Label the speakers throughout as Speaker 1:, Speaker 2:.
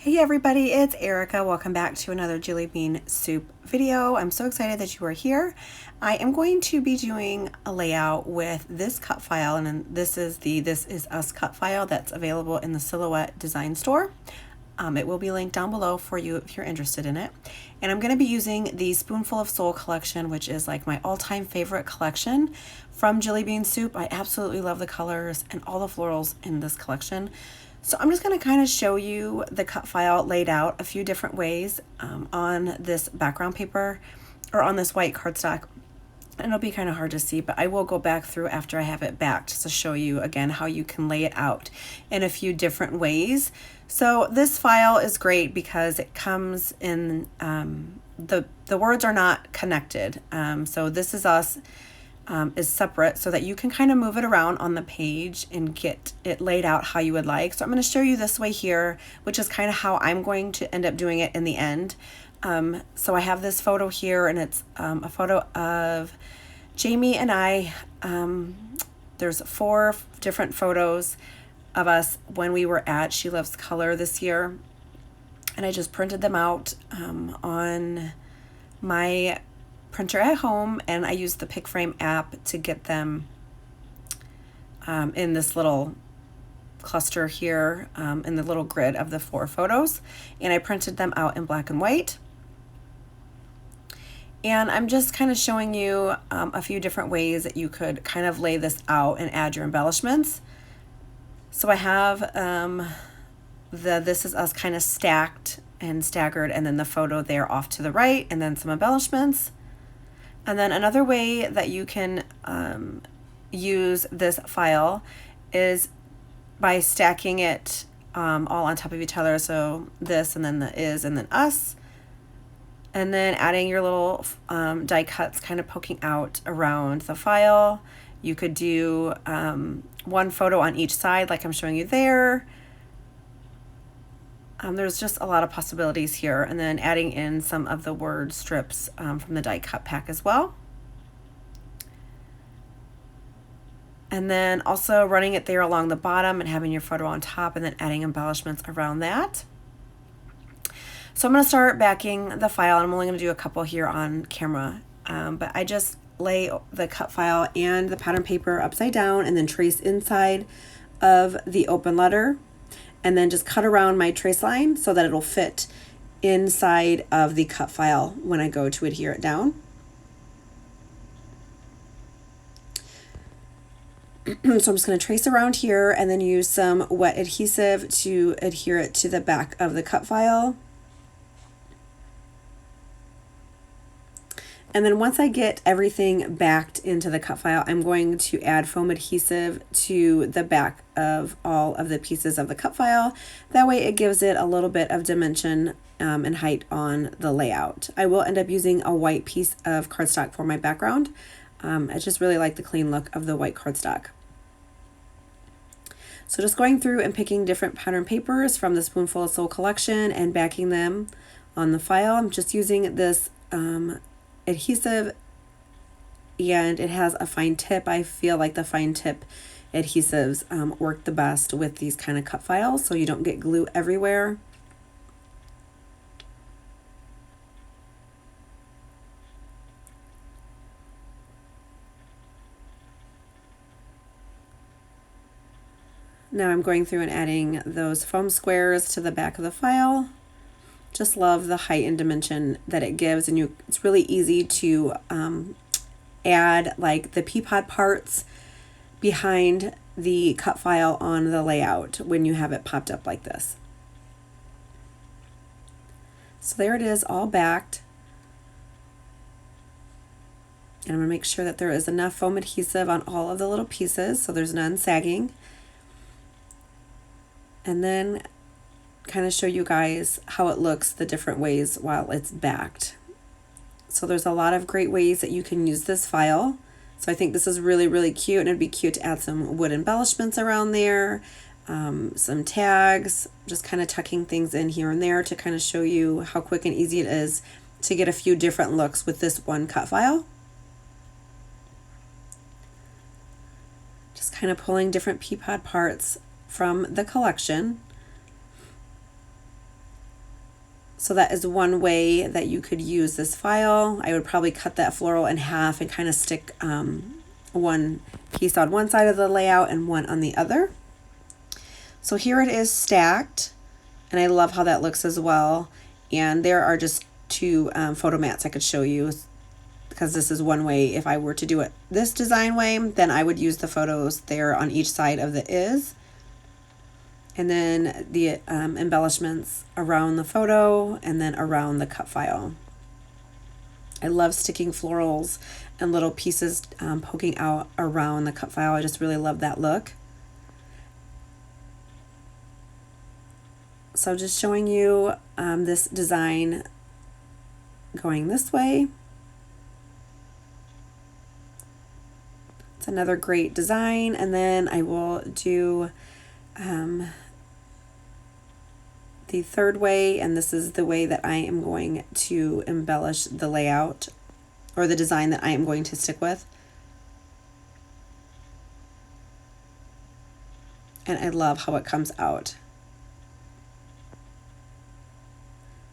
Speaker 1: Hey everybody, it's Erica. Welcome back to another Jillibean Soup video. I'm so excited that you are here. I am going to be doing a layout with this cut file, and this is the This Is Us cut file that's available in the Silhouette Design Store. It will be linked down below for you if you're interested in it. And I'm going to be using the Spoonful of Soul collection, which is like my all-time favorite collection from Jillibean Soup. I absolutely love the colors and all the florals in this collection. So I'm just going to kind of show you the cut file laid out a few different ways on this background paper or on this white cardstock. And it'll be kind of hard to see, but I will go back through after I have it backed to show you again how you can lay it out in a few different ways. So this file is great because it comes in, the words are not connected. So This Is Us is separate so that you can kind of move it around on the page and get it laid out how you would like. So I'm going to show you this way here, which is kind of how I'm going to end up doing it in the end. So I have this photo here, and it's a photo of Jamie and I. There's 4 different photos of us when we were at She Loves Color this year, and I just printed them out on my printer at home, and I used the Pick Frame app to get them in this little cluster here in the little grid of the 4 photos, and I printed them out in black and white. And I'm just kind of showing you a few different ways that you could kind of lay this out and add your embellishments. So I have the This Is Us kind of stacked and staggered, and then the photo there off to the right, and then some embellishments. And then another way that you can use this file is by stacking it all on top of each other. So this, and then the is, and then us. And then adding your little die cuts kind of poking out around the file. You could do one photo on each side like I'm showing you there. There's just a lot of possibilities here, and then adding in some of the word strips from the die cut pack as well. And then also running it there along the bottom and having your photo on top, and then adding embellishments around that. So I'm going to start backing the file, and I'm only going to do a couple here on camera, but I just lay the cut file and the pattern paper upside down and then trace inside of the open letter, and then just cut around my trace line so that it'll fit inside of the cut file when I go to adhere it down. So I'm just going to trace around here and then use some wet adhesive to adhere it to the back of the cut file. And then once I get everything backed into the cut file, I'm going to add foam adhesive to the back of all of the pieces of the cut file. That way it gives it a little bit of dimension and height on the layout. I will end up using a white piece of cardstock for my background. I just really like the clean look of the white cardstock. So just going through and picking different pattern papers from the Spoonful of Soul collection and backing them on the file. I'm just using this adhesive, and it has a fine tip. I feel like the fine tip adhesives work the best with these kind of cut files, so you don't get glue everywhere. Now I'm going through and adding those foam squares to the back of the file. Just love the height and dimension that it gives, and it's really easy to add like the pea pod parts behind the cut file on the layout when you have it popped up like this. So there it is, all backed. And I'm going to make sure that there is enough foam adhesive on all of the little pieces so there's none sagging. And then kind of show you guys how it looks the different ways while it's backed. So there's a lot of great ways that you can use this file. So I think this is really, really cute, and it'd be cute to add some wood embellishments around there, some tags, just kind of tucking things in here and there to kind of show you how quick and easy it is to get a few different looks with this one cut file. Just kind of pulling different pea pod parts from the collection So that is one way that you could use this file. I would probably cut that floral in half and kind of stick one piece on one side of the layout and one on the other. So here it is stacked, and I love how that looks as well. And there are just two photo mats I could show you, because this is one way. If I were to do it this design way, then I would use the photos there on each side of the is. And then the embellishments around the photo and then around the cut file. I love sticking florals and little pieces poking out around the cut file. I just really love that look. So just showing you this design going this way. It's another great design. And then I will do the third way, and this is the way that I am going to embellish the layout, or the design that I am going to stick with. And I love how it comes out.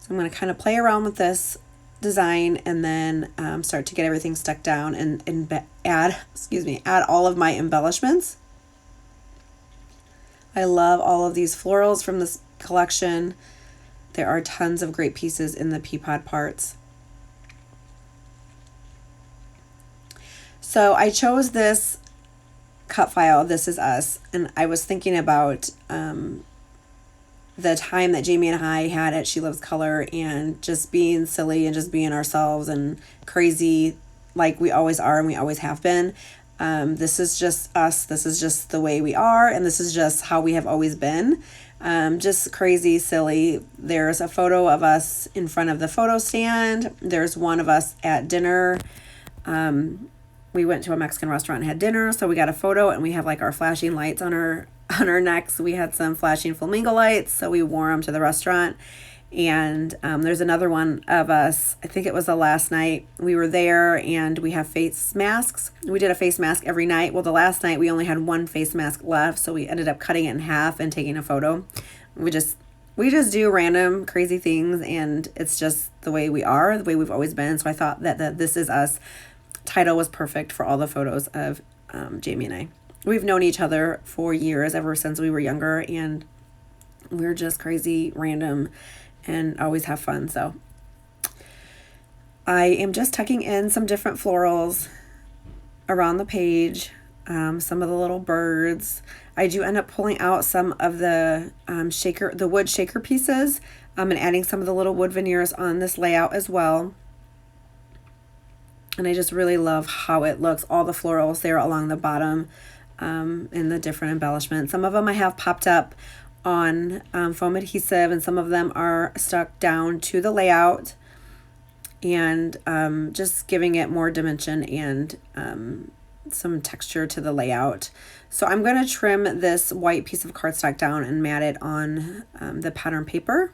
Speaker 1: So I'm going to kind of play around with this design and then start to get everything stuck down and add all of my embellishments. I love all of these florals from this collection. There are tons of great pieces in the pea pod parts. So I chose this cut file, This Is Us, and I was thinking about the time that Jamie and I had at She Loves Color, and just being silly and just being ourselves and crazy like we always are and we always have been. This is just us. This is just the way we are, and this is just how we have always been. Just crazy, silly. There's a photo of us in front of the photo stand. There's one of us at dinner. We went to a Mexican restaurant and had dinner, so we got a photo, and we have like our flashing lights on our necks. We had some flashing flamingo lights, so we wore them to the restaurant. And there's another one of us, I think it was the last night we were there, and we have face masks. We did a face mask every night. Well, the last night we only had one face mask left, so we ended up cutting it in half and taking a photo. We just do random crazy things, and it's just the way we are, the way we've always been. So I thought that the This Is Us title was perfect for all the photos of Jamie and I. We've known each other for years, ever since we were younger, and we're just crazy, random, and always have fun. So I am just tucking in some different florals around the page, some of the little birds. I do end up pulling out some of the wood shaker pieces, and adding some of the little wood veneers on this layout as well. And I just really love how it looks, all the florals there along the bottom, and the different embellishments. Some of them I have popped up on foam adhesive, and some of them are stuck down to the layout, and just giving it more dimension and some texture to the layout. So I'm going to trim this white piece of cardstock down and mat it on the pattern paper.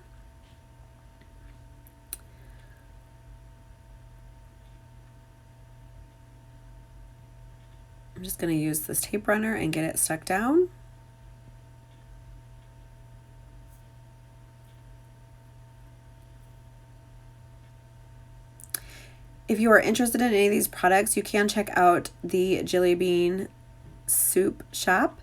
Speaker 1: I'm just going to use this tape runner and get it stuck down. If you are interested in any of these products, you can check out the Jillibean Soup shop.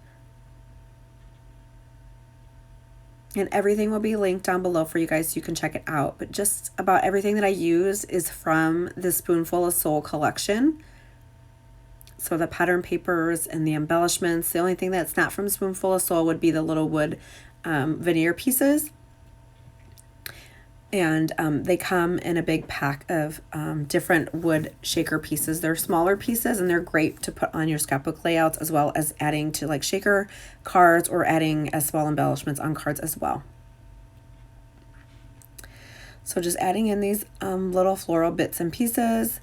Speaker 1: And everything will be linked down below for you guys so you can check it out. But just about everything that I use is from the Spoonful of Soul collection. So the pattern papers and the embellishments. The only thing that's not from Spoonful of Soul would be the little wood veneer pieces. And they come in a big pack of different wood shaker pieces. They're smaller pieces, and they're great to put on your scrapbook layouts, as well as adding to like shaker cards or adding as small embellishments on cards as well. So just adding in these little floral bits and pieces.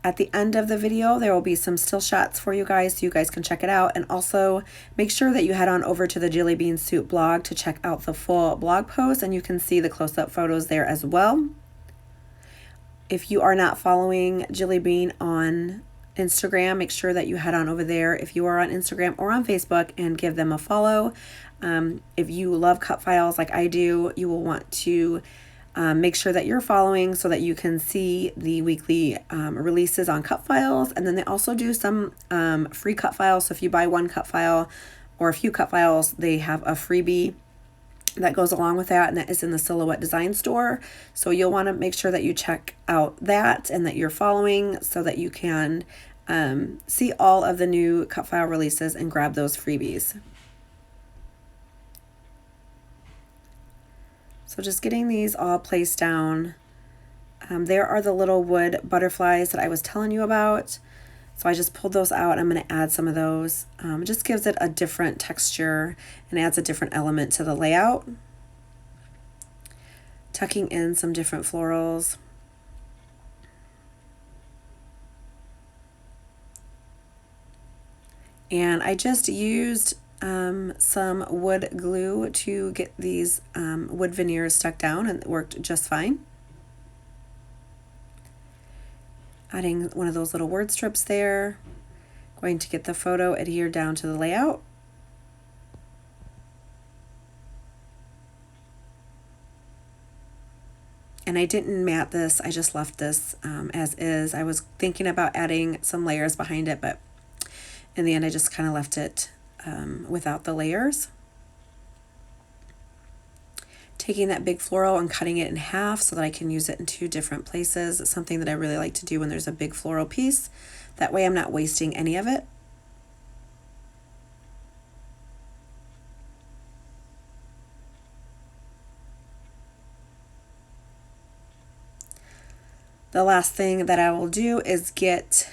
Speaker 1: At the end of the video, there will be some still shots for you guys so you guys can check it out. And also make sure that you head on over to the Jillibean Soup blog to check out the full blog post, and you can see the close-up photos there as well. If you are not following Jillibean on Instagram, make sure that you head on over there if you are on Instagram or on Facebook and give them a follow. If you love cut files like I do, you will want to make sure that you're following so that you can see the weekly releases on cut files. And then they also do some free cut files. So if you buy one cut file or a few cut files, they have a freebie that goes along with that, and that is in the Silhouette Design Store. So you'll want to make sure that you check out that and that you're following so that you can see all of the new cut file releases and grab those freebies. So just getting these all placed down. There are the little wood butterflies that I was telling you about. So I just pulled those out. I'm going to add some of those. It just gives it a different texture and adds a different element to the layout. Tucking in some different florals. And I just used some wood glue to get these wood veneers stuck down, and it worked just fine. Adding one of those little word strips there. Going to get the photo adhered down to the layout. And I didn't mat this, I just left this as is. I was thinking about adding some layers behind it, but in the end I just kind of left it without the layers. Taking that big floral and cutting it in half so that I can use it in 2 different places. It's something that I really like to do when there's a big floral piece. That way I'm not wasting any of it. The last thing that I will do is get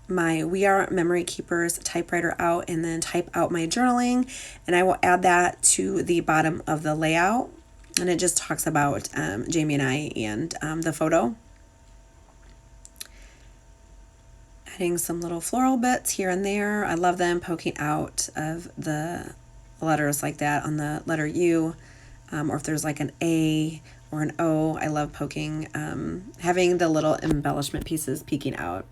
Speaker 1: my We Are Memory Keepers typewriter out and then type out my journaling, and I will add that to the bottom of the layout, and it just talks about Jamie and I and the photo. Adding some little floral bits here and there. I love them poking out of the letters like that on the letter U, or if there's like an A or an O, I love poking, having the little embellishment pieces peeking out.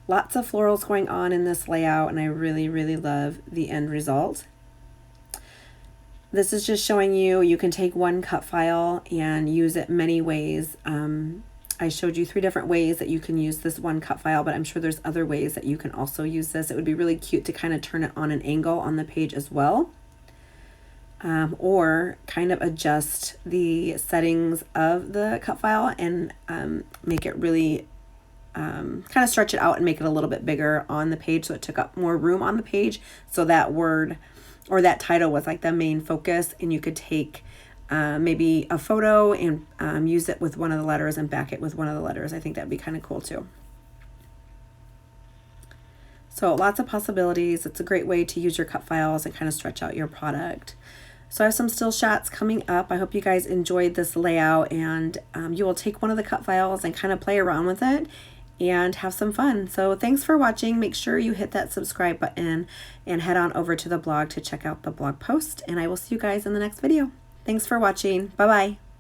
Speaker 1: Lots of florals going on in this layout, and I really, really love the end result. This is just showing you can take one cut file and use it many ways. I showed you 3 different ways that you can use this one cut file, but I'm sure there's other ways that you can also use this. It would be really cute to kind of turn it on an angle on the page as well, or kind of adjust the settings of the cut file and make it really kind of stretch it out and make it a little bit bigger on the page so it took up more room on the page, so that word or that title was like the main focus, and you could take maybe a photo and use it with one of the letters and back it with one of the letters. I think that'd be kind of cool too. So lots of possibilities. It's a great way to use your cut files and kind of stretch out your product. So I have some still shots coming up. I hope you guys enjoyed this layout, and you will take one of the cut files and kind of play around with it and have some fun. So thanks for watching. Make sure you hit that subscribe button and head on over to the blog to check out the blog post, and I will see you guys in the next video. Thanks for watching. Bye-bye.